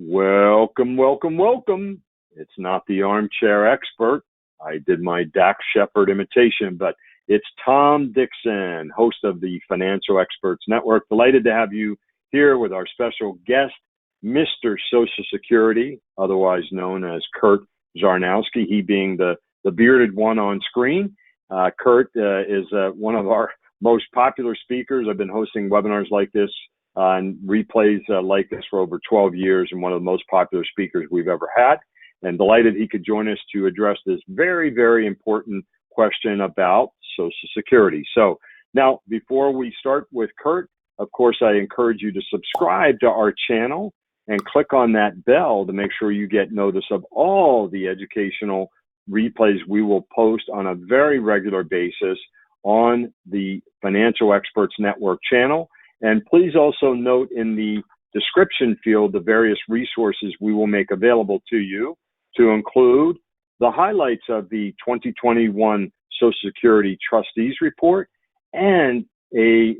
Welcome, welcome, welcome. It's not the armchair expert. I did my Dax Shepard imitation, but it's Tom Dixon, host of the Financial Experts Network. Delighted to have you here with our special guest, Mr. Social Security, otherwise known as Kurt Czarnowski, he being the bearded one on screen. Kurt is one of our most popular speakers. I've been hosting webinars like this and replays like this for over 12 years, and one of the most popular speakers we've ever had. And delighted he could join us to address this very, very important question about Social Security. So now, before we start with Kurt, of course, I encourage you to subscribe to our channel and click on that bell to make sure you get notice of all the educational replays we will post on a very regular basis on the Financial Experts Network channel. And please also note in the description field the various resources we will make available to you, to include the highlights of the 2021 Social Security Trustees Report and a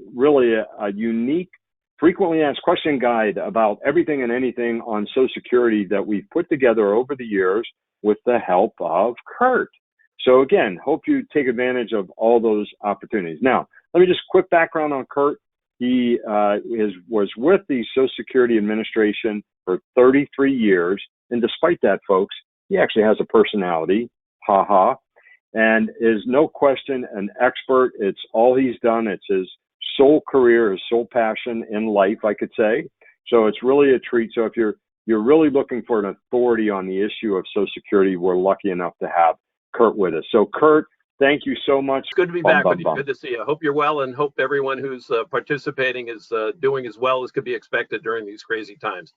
unique frequently asked question guide about everything and anything on Social Security that we've put together over the years with the help of Kurt. So again, hope you take advantage of all those opportunities. Now, let me just quick background on Kurt. He was with the Social Security Administration for 33 years. And despite that, folks, he actually has a personality, and is no question an expert. It's all he's done. It's his sole career, his sole passion in life, I could say. So it's really a treat. So if you're really looking for an authority on the issue of Social Security, we're lucky enough to have Kurt with us. So Kurt, thank you so much. It's good to be back with you. Good to see you. I hope you're well, and hope everyone who's participating is doing as well as could be expected during these crazy times.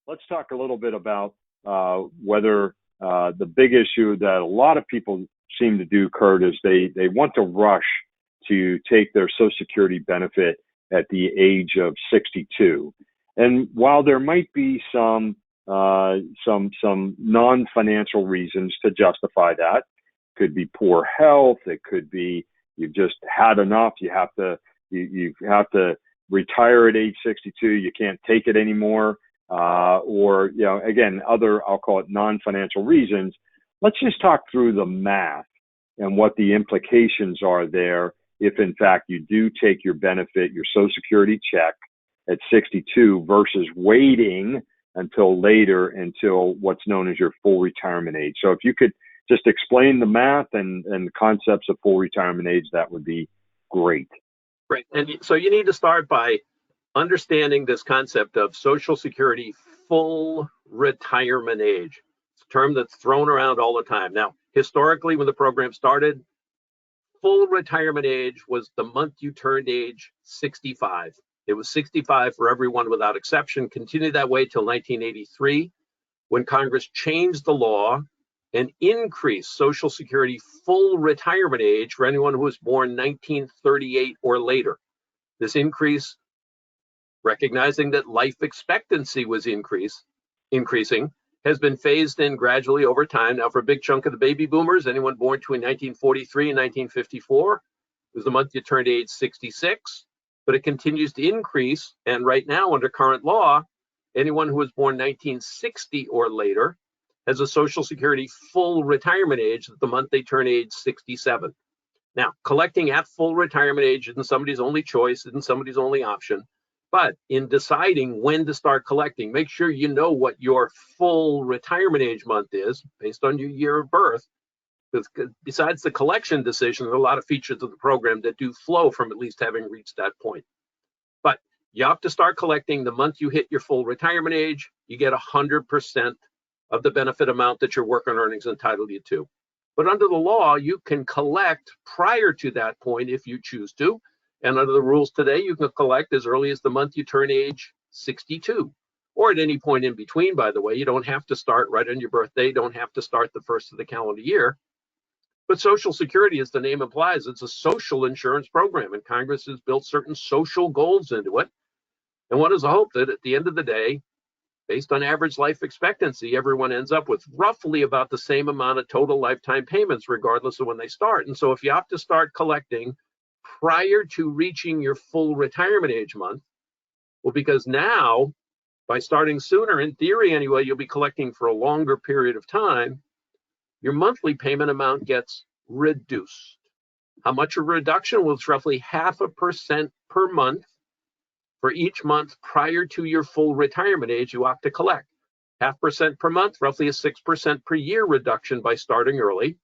Let's talk a little bit about whether the big issue that a lot of people seem to do, Kurt, is they want to rush to take their Social Security benefit at the age of 62. And while there might be some non-financial reasons to justify that, could be poor health, it could be you've just had enough, you have to retire at age 62, you can't take it anymore, or again, other, I'll call it non-financial reasons. Let's just talk through the math and what the implications are there if in fact you do take your benefit, your Social Security check at 62 versus waiting until later, until what's known as your full retirement age. So if you could just explain the math and the concepts of full retirement age, that would be great. Great. And so you need to start by understanding this concept of Social Security full retirement age. It's a term that's thrown around all the time. Now, historically, when the program started, full retirement age was the month you turned age 65. It was 65 for everyone without exception, continued that way till 1983, when Congress changed the law and increased Social Security full retirement age for anyone who was born 1938 or later. This increase, recognizing that life expectancy was increasing, has been phased in gradually over time. Now, for a big chunk of the baby boomers, anyone born between 1943 and 1954, was the month you turned age 66, but it continues to increase. And right now, under current law, anyone who was born 1960 or later has a Social Security full retirement age the month they turn age 67. Now, collecting at full retirement age isn't somebody's only choice, isn't somebody's only option. But in deciding when to start collecting, make sure you know what your full retirement age month is based on your year of birth. Because besides the collection decision, there are a lot of features of the program that do flow from at least having reached that point. But you have to start collecting the month you hit your full retirement age. You get 100% of the benefit amount that your working earnings entitle you to. But under the law, you can collect prior to that point if you choose to. And under the rules today, you can collect as early as the month you turn age 62, or at any point in between, by the way. You don't have to start right on your birthday. You don't have to start the first of the calendar year. But Social Security, as the name implies, it's a social insurance program, and Congress has built certain social goals into it. And one is a hope that at the end of the day, based on average life expectancy, everyone ends up with roughly about the same amount of total lifetime payments, regardless of when they start. And so if you have to start collecting prior to reaching your full retirement age month, well, because now, By starting sooner, in theory anyway, you'll be collecting for a longer period of time. Your monthly payment amount gets reduced. How much a reduction? Well, it's roughly 0.5% per month for each month prior to your full retirement age you opt to collect. 0.5% per month, roughly a 6% per year reduction by starting early.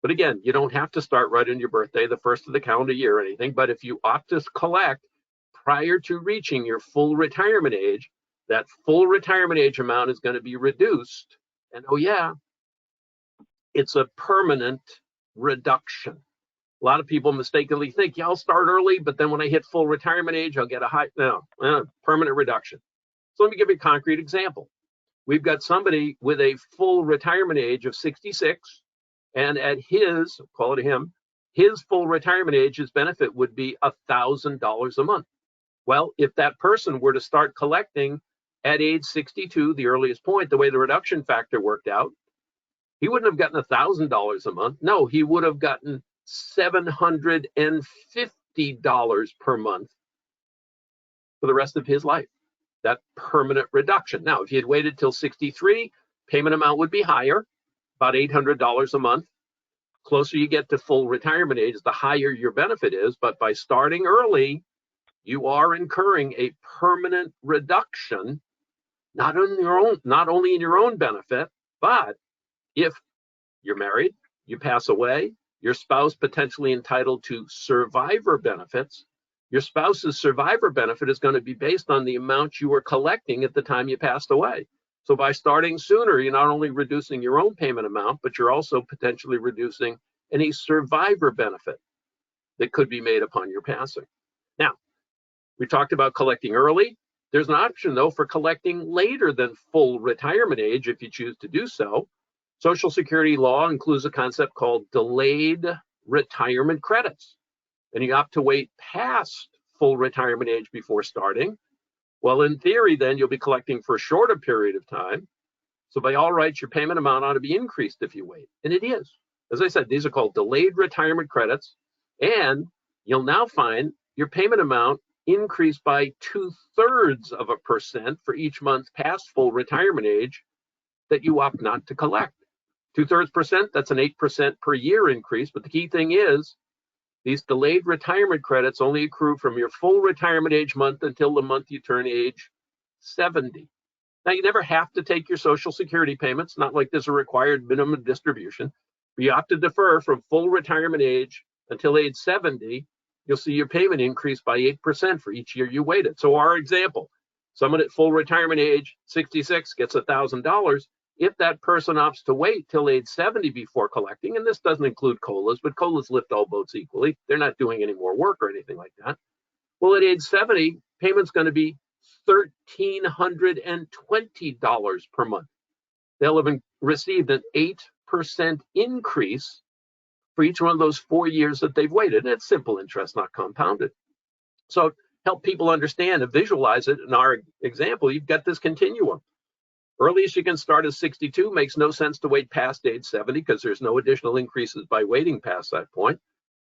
But again, you don't have to start right on your birthday, the first of the calendar year or anything. But if you opt to collect prior to reaching your full retirement age, that full retirement age amount is going to be reduced. And oh yeah, it's a permanent reduction. A lot of people mistakenly think, yeah, I'll start early, but then when I hit full retirement age, I'll get a high, no, permanent reduction. So let me give you a concrete example. We've got somebody with a full retirement age of 66, and at his, call it him, his full retirement age, his benefit would be $1,000 a month. Well, if that person were to start collecting at age 62, the earliest point, the way the reduction factor worked out, he wouldn't have gotten $1,000 a month. No, he would have gotten $750 per month for the rest of his life. That permanent reduction. Now, if he had waited till 63, payment amount would be higher, about $800 a month. Closer you get to full retirement age, the higher your benefit is. But by starting early, you are incurring a permanent reduction, not only in your own benefit, but if you're married, you pass away, your spouse potentially entitled to survivor benefits, your spouse's survivor benefit is going to be based on the amount you were collecting at the time you passed away. So by starting sooner, you're not only reducing your own payment amount, but you're also potentially reducing any survivor benefit that could be made upon your passing. Now, we talked about collecting early. There's an option, though, for collecting later than full retirement age if you choose to do so. Social Security law includes a concept called delayed retirement credits. And you opt to wait past full retirement age before starting. Well, in theory, then you'll be collecting for a shorter period of time. So by all rights, your payment amount ought to be increased if you wait. And it is. As I said, these are called delayed retirement credits. And you'll now find your payment amount increased by 0.2% for each month past full retirement age that you opt not to collect. 0.2%, that's an 8% per year increase. But the key thing is, these delayed retirement credits only accrue from your full retirement age month until the month you turn age 70. Now, you never have to take your Social Security payments, not like there's a required minimum distribution. But you opt to defer from full retirement age until age 70, you'll see your payment increase by 8% for each year you waited. So our example, someone at full retirement age, 66, gets $1,000. If that person opts to wait till age 70 before collecting, and this doesn't include COLAs, but COLAs lift all boats equally. They're not doing any more work or anything like that. Well, at age 70, payment's going to be $1,320 per month. They'll have received an 8% increase for each one of those 4 years that they've waited. And it's simple interest, not compounded. So help people understand and visualize it. In our example, you've got this continuum. Earliest you can start is 62. Makes no sense to wait past age 70 because there's no additional increases by waiting past that point.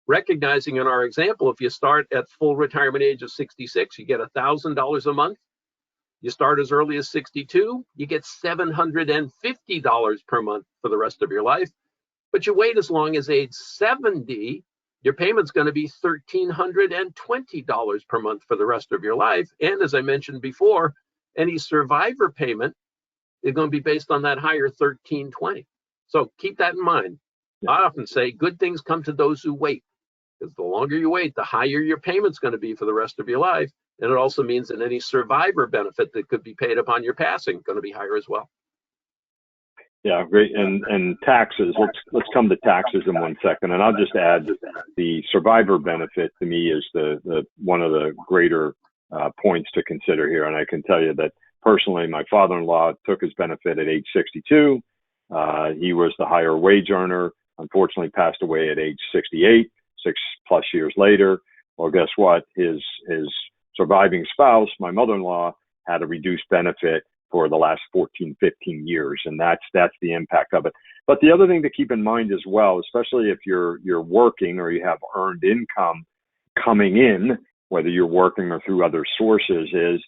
Recognizing in our example, if you start at full retirement age of 66, you get $1,000 a month. You start as early as 62, you get $750 per month for the rest of your life. But you wait as long as age 70, your payment's going to be $1,320 per month for the rest of your life. And as I mentioned before, any survivor payment is going to be based on that higher $1,320. So keep that in mind. I often say good things come to those who wait, because the longer you wait, the higher your payment's going to be for the rest of your life. And it also means that any survivor benefit that could be paid upon your passing is going to be higher as well. Yeah, great. And taxes. Let's come to taxes in 1 second. And I'll just add the survivor benefit to me is the one of the greater points to consider here. And I can tell you that personally, my father-in-law took his benefit at age 62. He was the higher wage earner. Unfortunately, passed away at age 68, 6+ years later. Well, guess what? His surviving spouse, my mother-in-law, had a reduced benefit for the last 14, 15 years. And that's the impact of it. But the other thing to keep in mind as well, especially if you're working or you have earned income coming in, whether you're working or through other sources, is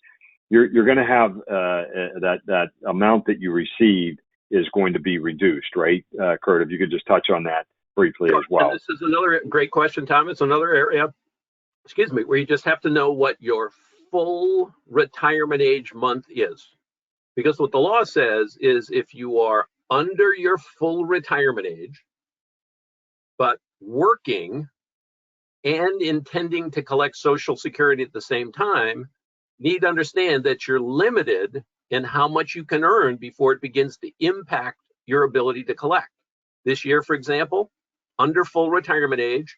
you're going to have that amount that you received is going to be reduced, right? Kurt, if you could just touch on that briefly as well. And this is another great question, Tom. It's another area, where you just have to know what your full retirement age month is. Because what the law says is if you are under your full retirement age, but working and intending to collect Social Security at the same time, you need to understand that you're limited in how much you can earn before it begins to impact your ability to collect. This year, for example, under full retirement age,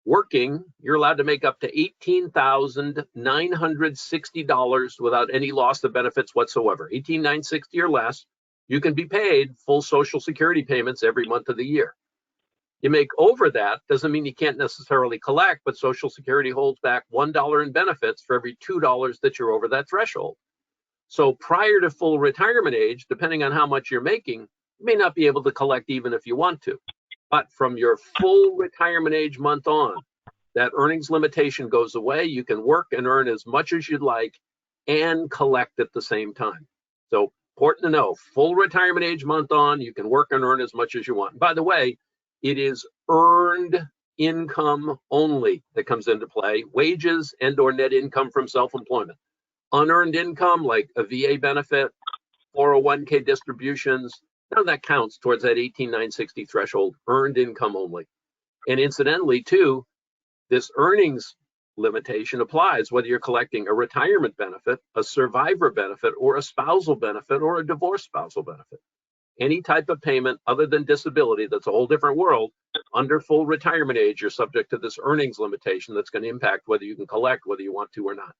working, you're allowed to make up to $18,960 without any loss of benefits whatsoever. $18,960 or less, you can be paid full Social Security payments every month of the year. You make over that, doesn't mean you can't necessarily collect, but Social Security holds back $1 in benefits for every $2 that you're over that threshold. So prior to full retirement age, depending on how much you're making, you may not be able to collect even if you want to. But from your full retirement age month on, that earnings limitation goes away. You can work and earn as much as you'd like and collect at the same time. So important to know, full retirement age month on, you can work and earn as much as you want. By the way, it is earned income only that comes into play, wages and or net income from self-employment. Unearned income like a VA benefit, 401k distributions, none of that counts towards that 18,960 threshold, earned income only. And incidentally, too, this earnings limitation applies whether you're collecting a retirement benefit, a survivor benefit, or a spousal benefit, or a divorced spousal benefit. Any type of payment other than disability, that's a whole different world. Under full retirement age, you're subject to this earnings limitation that's going to impact whether you can collect, whether you want to or not.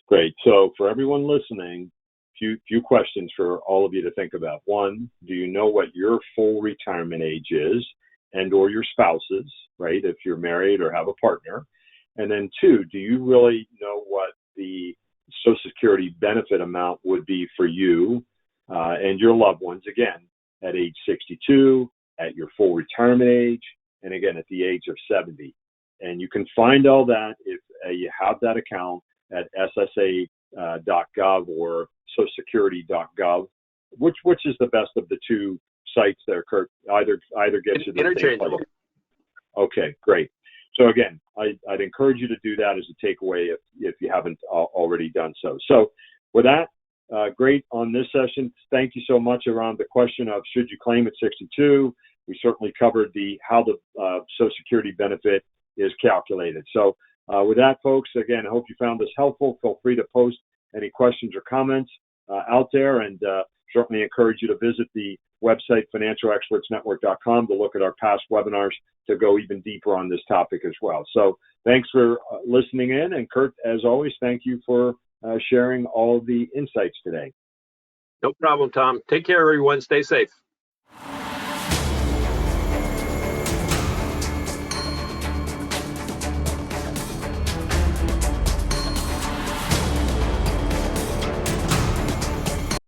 Great. So for everyone listening, few questions for all of you to think about. One, do you know what your full retirement age is, and or your spouse's, right, if you're married or have a partner? And then two, do you really know what the Social Security benefit amount would be for you and your loved ones, again, at age 62, at your full retirement age, and again, at the age of 70? And you can find all that if you have that account at ssa.gov or socialsecurity.gov. Which is the best of the two sites there, Kurt? Either gets you the interchangeable. Okay, great. So again, I'd encourage you to do that as a takeaway if you haven't already done so. So with that, great on this session. Thank you so much around the question of should you claim at 62. We certainly covered how the Social Security benefit is calculated. So with that, folks, again, I hope you found this helpful. Feel free to post any questions or comments out there, and certainly encourage you to visit the website, financialexpertsnetwork.com, to look at our past webinars to go even deeper on this topic as well. So thanks for listening in. And Kurt, as always, thank you for sharing all of the insights today. No problem, Tom. Take care, everyone. Stay safe.